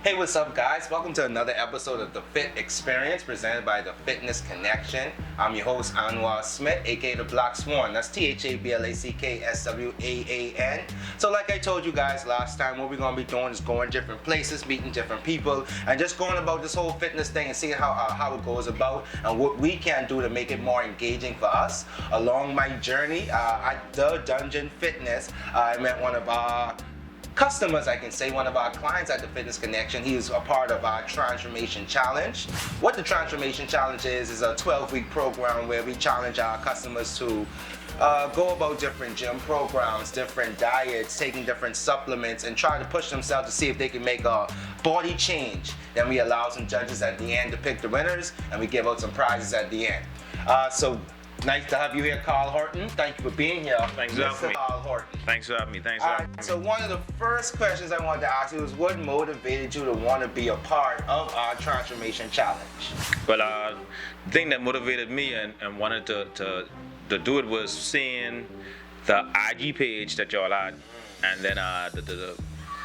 Hey, what's up, guys? Welcome to another episode of The Fit Experience presented by The Fitness Connection. I'm your host, Anwar Smith, aka The Black Swan. That's THABLACKSWAAN. So, like I told you guys last time, what we're going to be doing is going different places, meeting different people, and just going about this whole fitness thing and seeing how it goes about and what we can do to make it more engaging for us. Along my journey at The Dungeon Fitness, I met one of our customers, I can say, one of our clients at the Fitness Connection. He is a part of our Transformation Challenge. What the Transformation Challenge is a 12-week program where we challenge our customers to go about different gym programs, different diets, taking different supplements, and try to push themselves to see if they can make a body change. Then we allow some judges at the end to pick the winners, and we give out some prizes at the end. So nice to have you here, Carl Horton. Thank you for being here. Thanks for having me. Carl Horton. Thanks for having me. So one of the first questions I wanted to ask you was, what motivated you to want to be a part of our Transformation Challenge? Well, the thing that motivated me and wanted to do it was seeing the IG page that y'all had, and then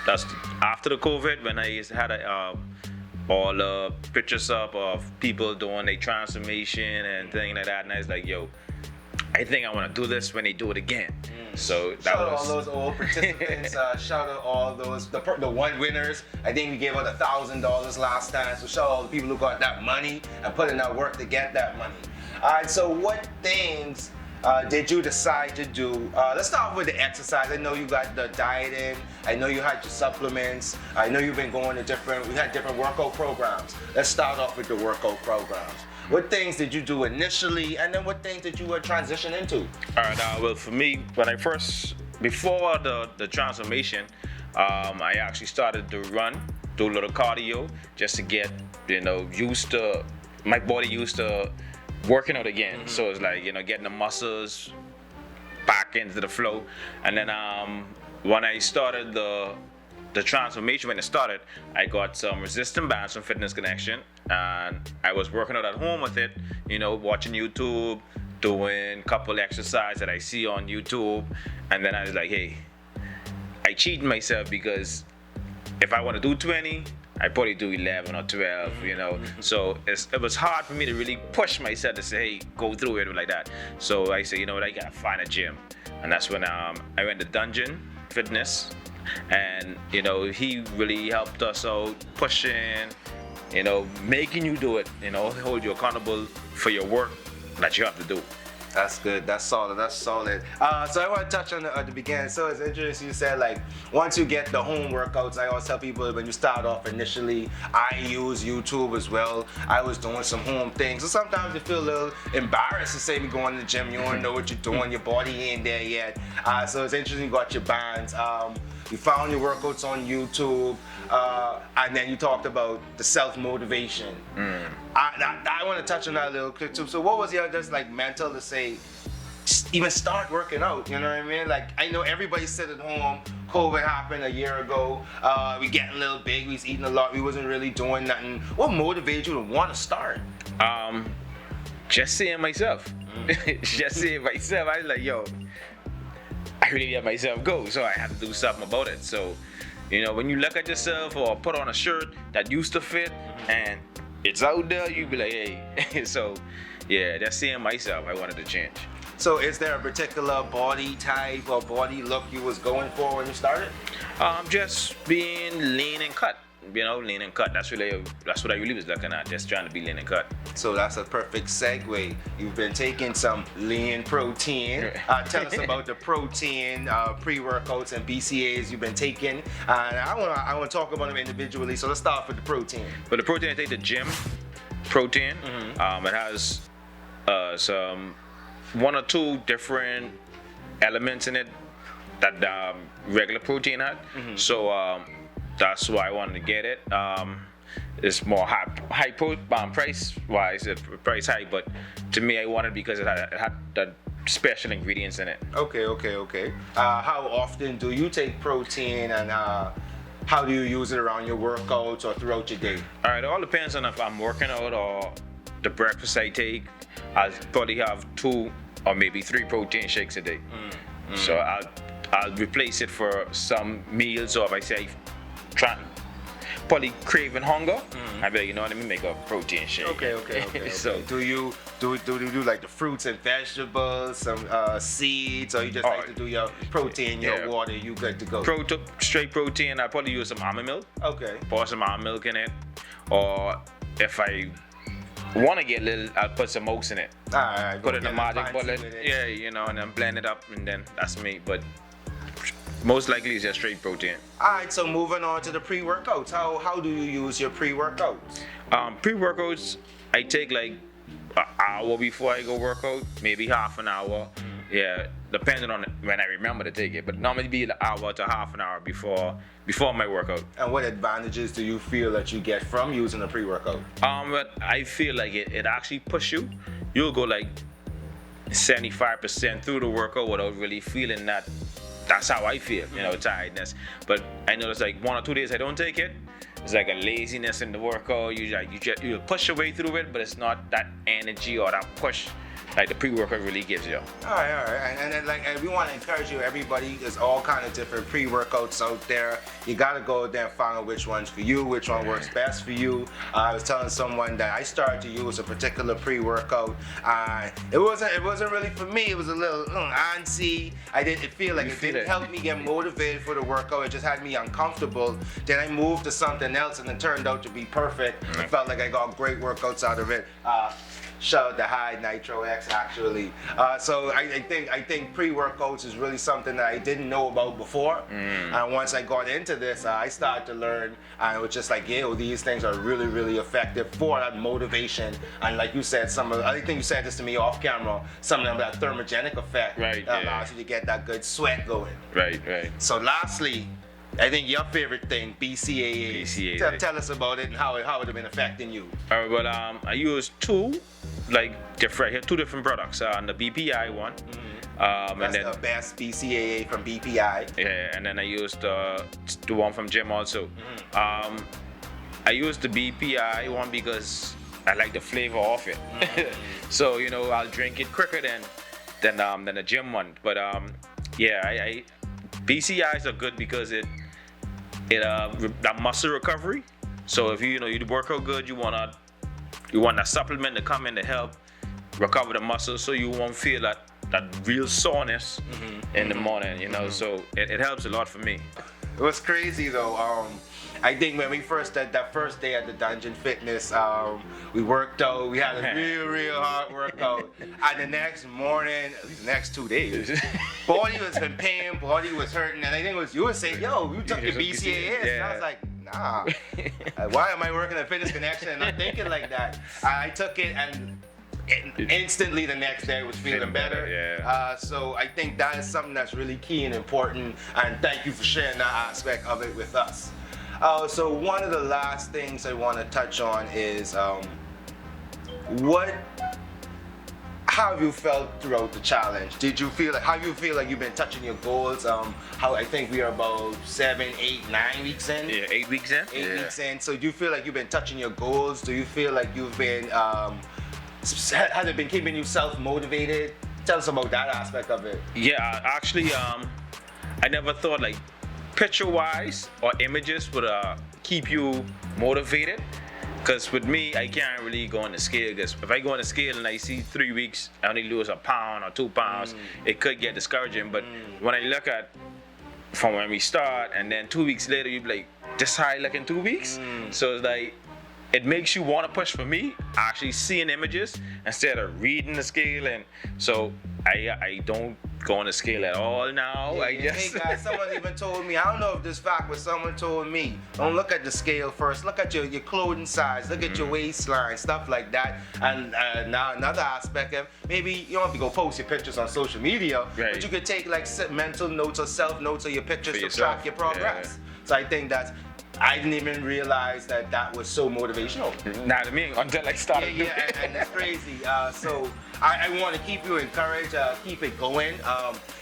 that's after the COVID when I had all the pictures up of people doing their transformation and things like that, and I was like, yo, I think I want to do this when they do it again. So that shout out was all those old participants. Shout out all those the one winners. I think we gave out $1,000 last time. So shout out all the people who got that money and put in that work to get that money. All right. So what things did you decide to do? Let's start with the exercise. I know you got the dieting. I know you had your supplements. I know you've been going to we had different workout programs. Let's start off with the workout programs. What things did you do initially, and then what things did you transition into? all right. Well, for me, when I before the transformation, I actually started to run, do a little cardio, just to get my body used to working out again. Mm-hmm. So it's like getting the muscles back into the flow. And then when I started the transformation, when it started, I got some resistance bands from Fitness Connection, and I was working out at home with it, watching YouTube, doing a couple exercises that I see on YouTube, and then I was like, hey, I cheated myself, because if I want to do 20, I probably do 11 or 12, So it was hard for me to really push myself to say, hey, go through it like that. So I said, I gotta find a gym, and that's when I went to Dungeon Fitness. And he really helped us out, pushing, making you do it, hold you accountable for your work that you have to do. That's good. That's solid. So I want to touch on at the beginning. So it's interesting. You said, like, once you get the home workouts, I always tell people, when you start off initially, I use YouTube as well. I was doing some home things. So sometimes you feel a little embarrassed to say me going to the gym. You don't know what you're doing. Your body ain't there yet. So it's interesting. You got your bands. You found your workouts on YouTube, and then you talked about the self-motivation. I want to touch on that a little quick too. So what was your just like mental to say, even start working out? You know what I mean? Like, I know everybody sit at home. COVID happened a year ago. We getting a little big. We was eating a lot. We wasn't really doing nothing. What motivated you to want to start? Just seeing myself. Just seeing myself. I was like, yo, I really let myself go, so I had to do something about it. So, when you look at yourself or put on a shirt that used to fit and it's out there, you be like, hey. So, yeah, just seeing myself, I wanted to change. So, is there a particular body type or body look you was going for when you started? Just being lean and cut. Lean and cut. That's what I really was looking at. Just trying to be lean and cut. So that's a perfect segue. You've been taking some lean protein. Tell us about the protein pre-workouts and BCAAs you've been taking. And I want to talk about them individually. So let's start with the protein. For the protein, I take the gym protein. Mm-hmm. It has some 1 or 2 different elements in it that regular protein had. Mm-hmm. So that's why I wanted to get it. It's more high price wise, price high, but to me I wanted it because it had the special ingredients in it. Okay. How often do you take protein, and how do you use it around your workouts or throughout your day? All right, it all depends on if I'm working out or the breakfast I take. I'll probably have 2 or maybe 3 protein shakes a day. So I'll replace it for some meals, or if I say probably craving hunger, I'd be like, you know what, let me make a protein shake. Okay. So do you do like the fruits and vegetables, some seeds, or you just like to do your protein, your water, you good to go? Straight protein. I probably use some almond milk. Okay. Pour some almond milk in it, or if I want to get little, I'll put some oats in it. Alright. Put it in a magic bullet. Yeah, you know, and then blend it up, and then that's me. But most likely it's just straight protein. Alright, so moving on to the pre-workouts. How do you use your pre-workouts? Pre-workouts, I take like an hour before I go workout, maybe half an hour. Yeah, depending on when I remember to take it, but normally be an hour to half an hour before my workout. And what advantages do you feel that you get from using a pre-workout? But I feel like it actually push you. You'll go like 75% through the workout without really feeling that. That's how I feel, you know, tiredness. But I notice like 1 or 2 days I don't take it. It's like a laziness in the workout. You push your way through it, but it's not that energy or that push like the pre-workout really gives you. All right. And then and we want to encourage you, everybody, there's all kind of different pre-workouts out there. You got to go there and find out which one's for you, which one works best for you. I was telling someone that I started to use a particular pre-workout. It wasn't really for me. It was a little antsy. I didn't feel like it didn't help me get motivated for the workout. It just had me uncomfortable. Then I moved to something else, and it turned out to be perfect. I felt like I got great workouts out of it. Shout out to High Nitro X, actually. So I think pre-workouts is really something that I didn't know about before. And once I got into this, I started to learn, and it was just like, these things are really, really effective for that motivation. And like you said, I think you said this to me off camera, some of them that thermogenic effect that allows you to get that good sweat going. Right. So lastly, I think your favorite thing, BCAA. Tell us about it and how it has been affecting you. All right, well, I use two different products. The BPI one. That's and then the best BCAA from BPI. Yeah, and then I used the one from Gym also. I used the BPI one because I like the flavor of it. So I'll drink it quicker than the Gym one. But BCIs are good because it that muscle recovery. So if you work out good, you want that supplement to come in to help recover the muscle, so you won't feel that real soreness in the morning. So it helps a lot for me. It was crazy though. I think when we first did that first day at the Dungeon Fitness, we worked out. We had a real hard workout. And the next morning, the next 2 days, body was in pain, body was hurting, and I think it was you were saying, "Yo, you took your BCAAs." And I was like, "Nah, why am I working at Fitness Connection and not thinking like that?" I took it and instantly the next day was feeling better. So I think that is something that's really key and important, and thank you for sharing that aspect of it with us. So one of the last things I want to touch on is how have you felt throughout the challenge? How do you feel like you've been touching your goals? How I think we are about 7, 8, 9 weeks in. Yeah, 8 weeks in. 8 weeks in. So do you feel like you've been touching your goals? Do you feel like you've been has it been keeping you self-motivated? Tell us about that aspect of it. Yeah, actually, I never thought like picture-wise or images would keep you motivated. Because with me, I can't really go on the scale. Because if I go on the scale and I see 3 weeks, I only lose a pound or 2 pounds, it could get discouraging. But when I look at from when we start and then 2 weeks later, you be like, this how I look in 2 weeks? So it's like, it makes you want to push. For me, actually seeing images instead of reading the scale. And so I don't go on the scale at all now. I guess. Hey guys, someone even told me, I don't know if this fact, but someone told me, don't look at the scale first, look at your clothing size, look at your waistline, stuff like that. And now another aspect of, maybe you don't have to go post your pictures on social media, but you could take like mental notes or self notes of your pictures to track your progress. So I think I didn't even realize that was so motivational. Not to me until I started. And that's crazy. So I want to keep you encouraged, keep it going.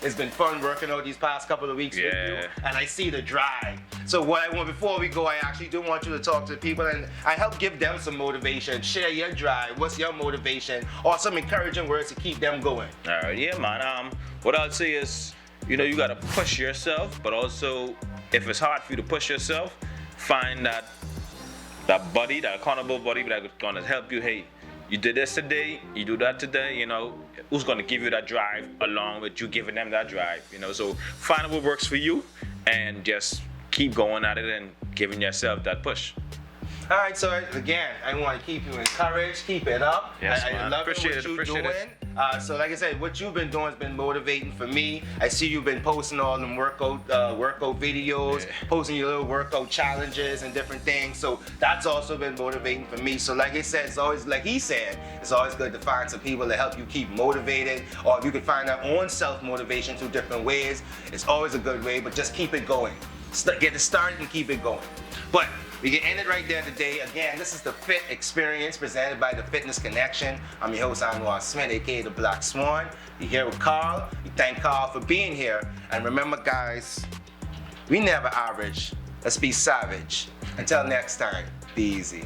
It's been fun working out these past couple of weeks with you, and I see the drive. So before we go, I actually do want you to talk to people, and I help give them some motivation. Share your drive. What's your motivation, or some encouraging words to keep them going? All right, yeah, man. What I'll say is, you gotta push yourself, but also if it's hard for you to push yourself, find that that buddy, that accountable buddy that's gonna help you. Hey, you did this today, you do that today, you know, who's gonna give you that drive along with you giving them that drive, you know. So find what works for you and just keep going at it and giving yourself that push. All right, so again, I want to keep you encouraged, keep it up. Yes, I man. love Appreciate what it, you're appreciate doing. it. So like I said, what you've been doing has been motivating for me. I see you've been posting all them workout videos, Yeah. posting your little workout challenges and different things. So that's also been motivating for me. So like I said, it's always, like he said, it's always good to find some people to help you keep motivated, or if you can find our own self-motivation through different ways, it's always a good way, but just keep it going. Get it started and keep it going. But we can end it right there today. Again, this is the Fit Experience presented by the Fitness Connection. I'm your host, Anwar Smith, aka the Black Swan. You're here with Carl. We thank Carl for being here. And remember, guys, we never average. Let's be savage. Until next time, be easy.